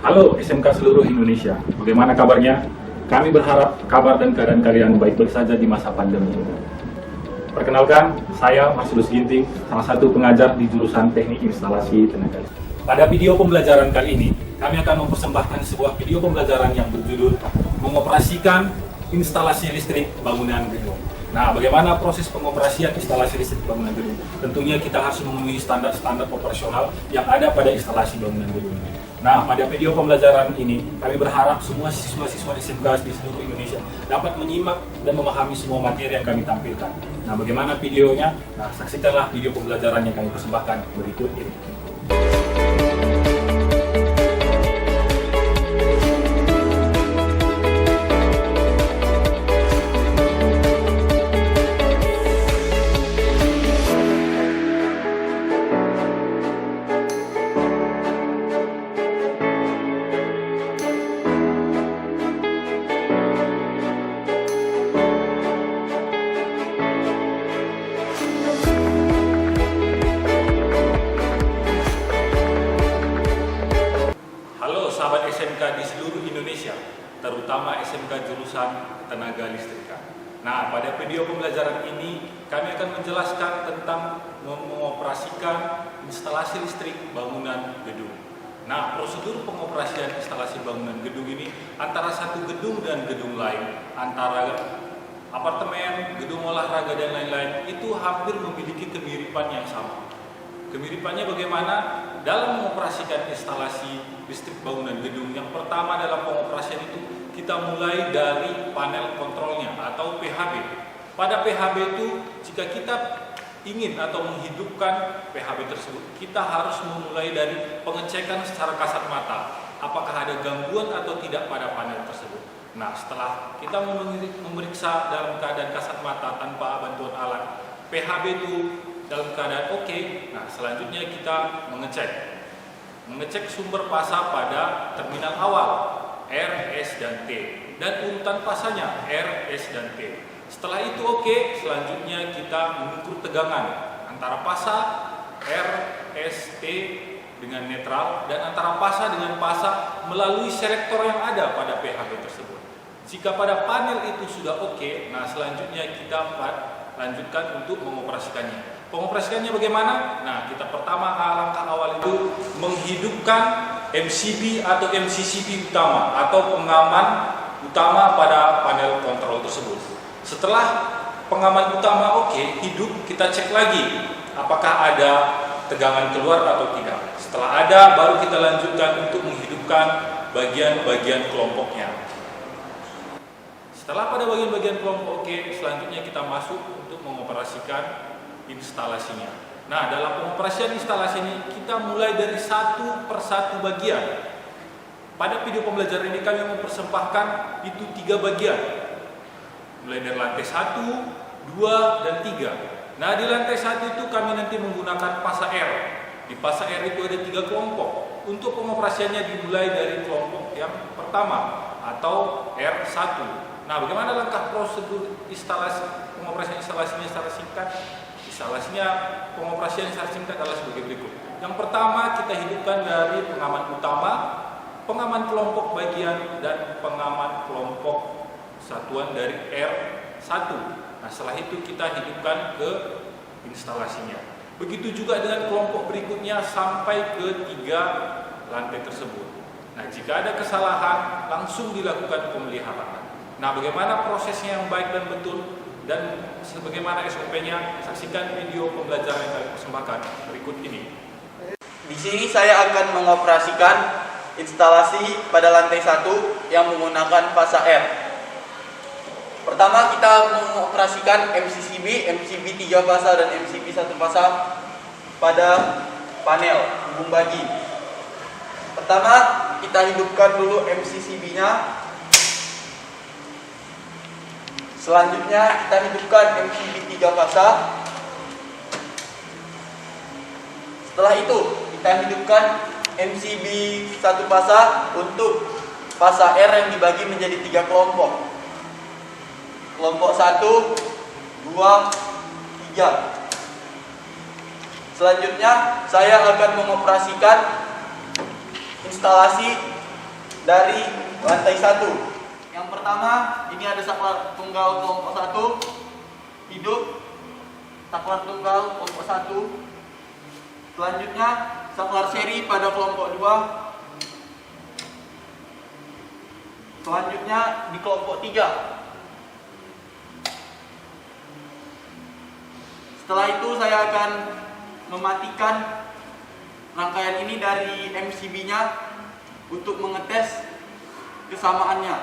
Halo SMK seluruh Indonesia, bagaimana kabarnya? Kami berharap kabar dan keadaan kalian baik-baik saja di masa pandemi ini. Perkenalkan, saya Marsilus Ginting, salah satu pengajar di jurusan Teknik Instalasi Tenaga Listrik. Pada video pembelajaran kali ini, kami akan mempersembahkan sebuah video pembelajaran yang berjudul mengoperasikan instalasi listrik bangunan gedung. Nah, bagaimana proses pengoperasian instalasi listrik bangunan gedung? Tentunya kita harus memenuhi standar-standar operasional yang ada pada instalasi bangunan gedung ini. Nah, pada video pembelajaran ini, kami berharap semua siswa-siswa SMK di seluruh Indonesia dapat menyimak dan memahami semua materi yang kami tampilkan. Nah, bagaimana videonya? Nah, saksikanlah video pembelajaran yang kami persembahkan berikut ini. Sahabat SMK di seluruh Indonesia, terutama SMK jurusan Tenaga Listrika. Nah, pada video pembelajaran ini kami akan menjelaskan tentang mengoperasikan instalasi listrik bangunan gedung. Nah, prosedur pengoperasian instalasi bangunan gedung ini antara satu gedung dan gedung lain, antara apartemen, gedung olahraga dan lain-lain, itu hampir memiliki kemiripan yang sama. Kemiripannya bagaimana? Dalam mengoperasikan instalasi listrik bangunan gedung, yang pertama dalam pengoperasian itu kita mulai dari panel kontrolnya atau PHB. Pada PHB itu, jika kita ingin atau menghidupkan PHB tersebut, kita harus memulai dari pengecekan secara kasat mata apakah ada gangguan atau tidak pada panel tersebut. Nah, setelah kita memeriksa dalam keadaan kasat mata tanpa bantuan alat, PHB itu dalam keadaan oke. Nah, selanjutnya kita mengecek sumber pasa pada terminal awal R, S, dan T, dan urutan pasanya R, S, dan T. Setelah itu oke, selanjutnya kita mengukur tegangan antara pasa R, S, T dengan netral dan antara pasa dengan pasa melalui selektor yang ada pada PHB tersebut. Jika pada panel itu sudah oke, nah selanjutnya kita lanjutkan untuk mengoperasikannya. Pengoperasiannya bagaimana? Nah, kita pertama langkah awal itu menghidupkan MCB atau MCCB utama atau pengaman utama pada panel kontrol tersebut. Setelah pengaman utama oke, hidup, kita cek lagi apakah ada tegangan keluar atau tidak. Setelah ada, baru kita lanjutkan untuk menghidupkan bagian-bagian kelompoknya. Setelah pada bagian-bagian kelompok oke, selanjutnya kita masuk untuk mengoperasikan instalasinya. Nah, dalam pengoperasian instalasi ini kita mulai dari satu persatu bagian. Pada video pembelajaran ini kami mempersembahkan itu 3 bagian. Mulai dari lantai 1, 2, dan 3. Nah, di lantai 1 itu kami nanti menggunakan pasa R. Di pasa R itu ada 3 kelompok. Untuk pengoperasiannya dimulai dari kelompok yang pertama atau R1. Nah, bagaimana langkah prosedur pengoperasian instalasinya secara singkat? Instalasinya pengoperasian secara singkat adalah sebagai berikut. Yang pertama, kita hidupkan dari pengaman utama, pengaman kelompok bagian, dan pengaman kelompok satuan dari R1. Nah, setelah itu kita hidupkan ke instalasinya. Begitu juga dengan kelompok berikutnya sampai ke 3 lantai tersebut. Nah, jika ada kesalahan, langsung dilakukan pemeliharaan. Nah, bagaimana prosesnya yang baik dan betul dan sebagaimana SOP-nya, saksikan video pembelajaran yang kami persembahkan berikut ini. Di sini saya akan mengoperasikan instalasi pada lantai 1 yang menggunakan fasa R. Pertama, kita mengoperasikan MCB 3 fasa dan MCB 1 fasa pada panel hubung bagi. Pertama, kita hidupkan dulu MCCB-nya. Selanjutnya kita hidupkan MCB 3 fasa. Setelah itu kita hidupkan MCB 1 fasa untuk fasa R yang dibagi menjadi 3 kelompok. Kelompok 1, 2, 3. Selanjutnya saya akan mengoperasikan instalasi dari lantai 1. Yang pertama, ini ada saklar tunggal kelompok 1, hidup. Saklar tunggal kelompok 1. Selanjutnya, saklar seri pada kelompok 2. Selanjutnya di kelompok 3. Setelah itu saya akan mematikan rangkaian ini dari MCB-nya untuk mengetes kesamaannya.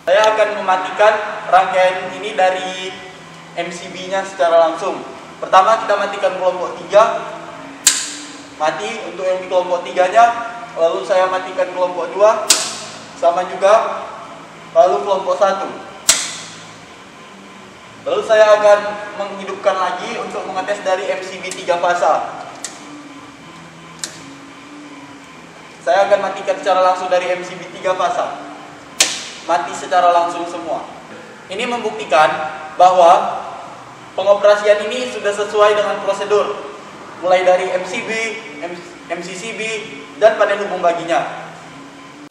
Saya akan mematikan rangkaian ini dari MCB-nya secara langsung. Pertama kita matikan kelompok 3. Mati untuk yang di kelompok 3-nya. Lalu saya matikan kelompok 2. Sama juga. Lalu kelompok 1. Lalu saya akan menghidupkan lagi untuk mengetes dari MCB 3 fasa. Saya akan matikan secara langsung dari MCB 3 fasa. Mati secara langsung semua. Ini membuktikan bahwa pengoperasian ini sudah sesuai dengan prosedur, mulai dari MCB, MCCB, dan panel hubung baginya.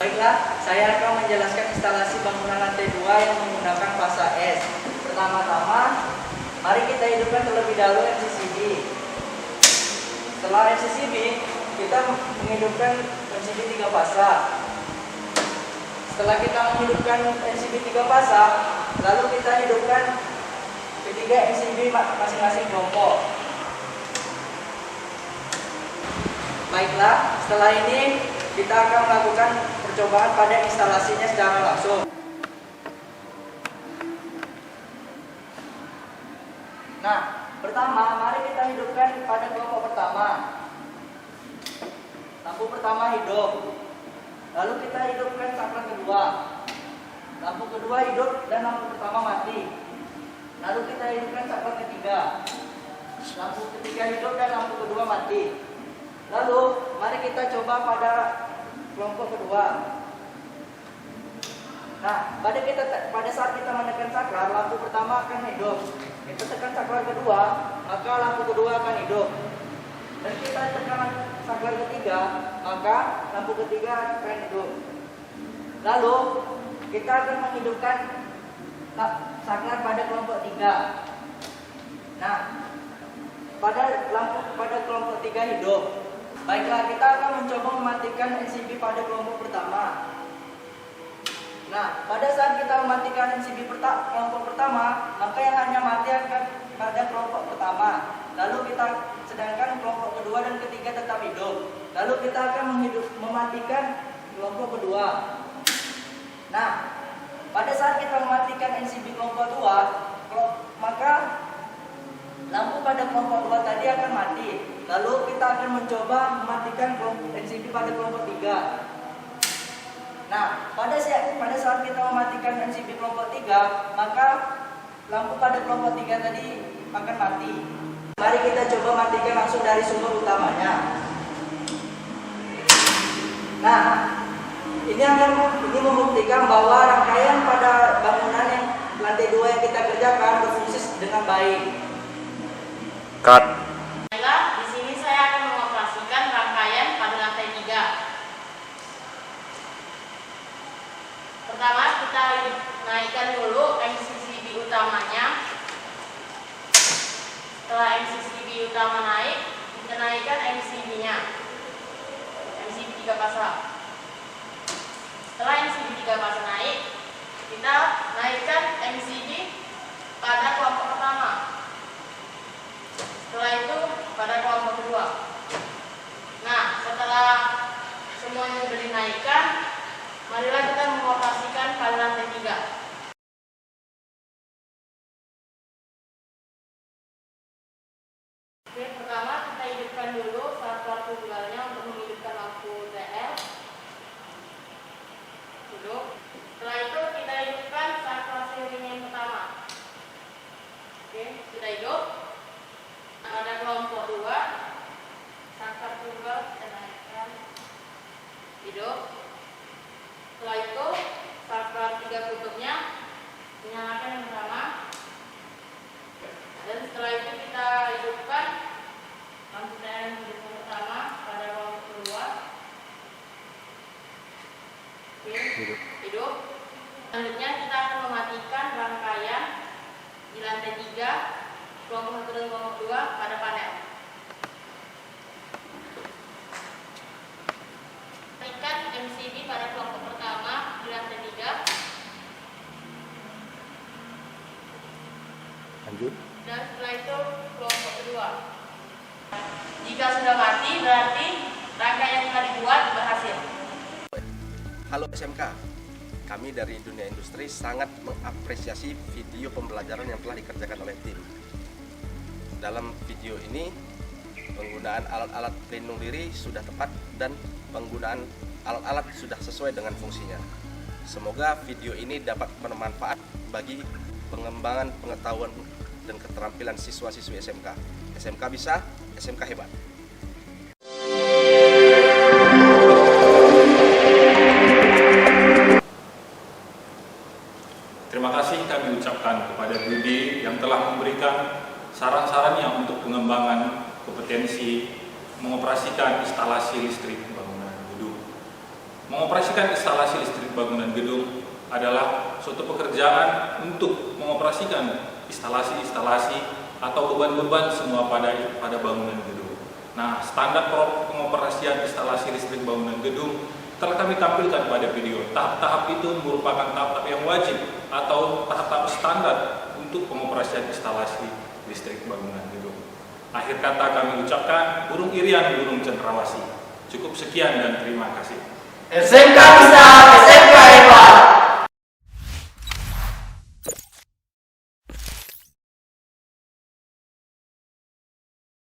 Baiklah, saya akan menjelaskan instalasi bangunan lantai 2 yang menggunakan fasa S. Pertama-tama, mari kita hidupkan terlebih dahulu MCCB. Setelah MCCB, kita menghidupkan MCB 3 fasa. Setelah kita menghidupkan MCB 3 fasa, lalu kita hidupkan ketiga MCB masing-masing kelompok. Baiklah, setelah ini kita akan melakukan percobaan pada instalasinya secara langsung. Nah, pertama, mari kita hidupkan pada kelompok pertama. Lampu pertama hidup. Lalu kita hidupkan saklar kedua. Lampu kedua hidup dan lampu pertama mati. Lalu kita hidupkan saklar ketiga. Lampu ketiga hidup dan lampu kedua mati. Lalu, mari kita coba pada kelompok kedua. Nah, pada saat kita menekan saklar, lampu pertama akan hidup. Kita tekan saklar kedua, maka lampu kedua akan hidup. Dan kita tekan saklar ketiga, maka lampu ketiga akan hidup. Lalu, kita akan menghidupkan saklar pada kelompok 3. Nah, pada kelompok 3 hidup. Baiklah, kita akan mencoba mematikan NCB pada kelompok pertama. Nah, pada saat kita mematikan NCB kelompok pertama, maka yang hanya mati akan pada kelompok pertama. Lalu sedangkan kelompok kedua dan ketiga tetap hidup. Lalu kita akan mematikan kelompok kedua. Nah, pada saat kita mematikan NCB kelompok 2, maka lampu pada kelompok 2 tadi akan mati. Lalu kita akan mencoba mematikan NCB pada kelompok 3. Nah, pada saat kita mematikan NCB kelompok 3, maka lampu pada kelompok 3 tadi akan mati. Mari kita coba matikan langsung dari sumber utamanya. Nah, ini membuktikan bahwa rangkaian pada bangunan yang lantai 2 yang kita kerjakan berfungsi dengan baik. Cut. Baiklah, di sini saya akan mengoperasikan rangkaian pada lantai 3. Pertama, kita naikkan dulu MCCB utamanya. Setelah MCCB utama naik, kita naikkan MCB-nya. MCB 3 fasa. Setelah MCB 3 fasa naik, kita naikkan MCB pada kelompok pertama. Setelah itu pada kelompok kedua. Nah, setelah semuanya sudah dinaikkan, marilah kita mengoperasikan pada lantai 3. Oke, pertama kita hidupkan dulu saklar tunggalnya untuk menghidupkan lampu TL. Hidup. Setelah itu kita hidupkan saklar serinya yang pertama. Oke, sudah hidup. Pada kelompok 2, saklar tunggal kita naikkan. Hidup. Setelah itu saklar 3 kutubnya dinyalakan yang pertama. Dan setelah itu kita hidupkan lampu TL yang pertama pada kelompok kedua. lantai 3, kelompok 1 dan kelompok 2 pada panel. Ikan MCB pada kelompok pertama di lantai 3. Lanjut. Dan setelah itu kelompok kedua. Jika sudah mati berarti rangkaian yang telah dibuat berhasil. Halo SMK, kami dari dunia industri sangat mengapresiasi video pembelajaran yang telah dikerjakan oleh tim. Dalam video ini, penggunaan alat-alat pelindung diri sudah tepat dan penggunaan alat-alat sudah sesuai dengan fungsinya. Semoga video ini dapat bermanfaat bagi pengembangan pengetahuan dan keterampilan siswa-siswi SMK. SMK bisa, SMK hebat. Terima kasih kami ucapkan kepada Budi yang telah memberikan saran-sarannya untuk pengembangan kompetensi mengoperasikan instalasi listrik bangunan gedung. Mengoperasikan instalasi listrik bangunan gedung adalah suatu pekerjaan untuk mengoperasikan instalasi-instalasi atau beban-beban semua pada bangunan gedung. Nah, standar pengoperasian instalasi listrik bangunan gedung telah kami tampilkan pada video. Tahap-tahap itu merupakan tahap-tahap yang wajib atau tahap-tahap standar untuk pengoperasian instalasi listrik bangunan gedung. Akhir kata kami ucapkan, burung irian, burung cendrawasih. Cukup sekian dan terima kasih. SMK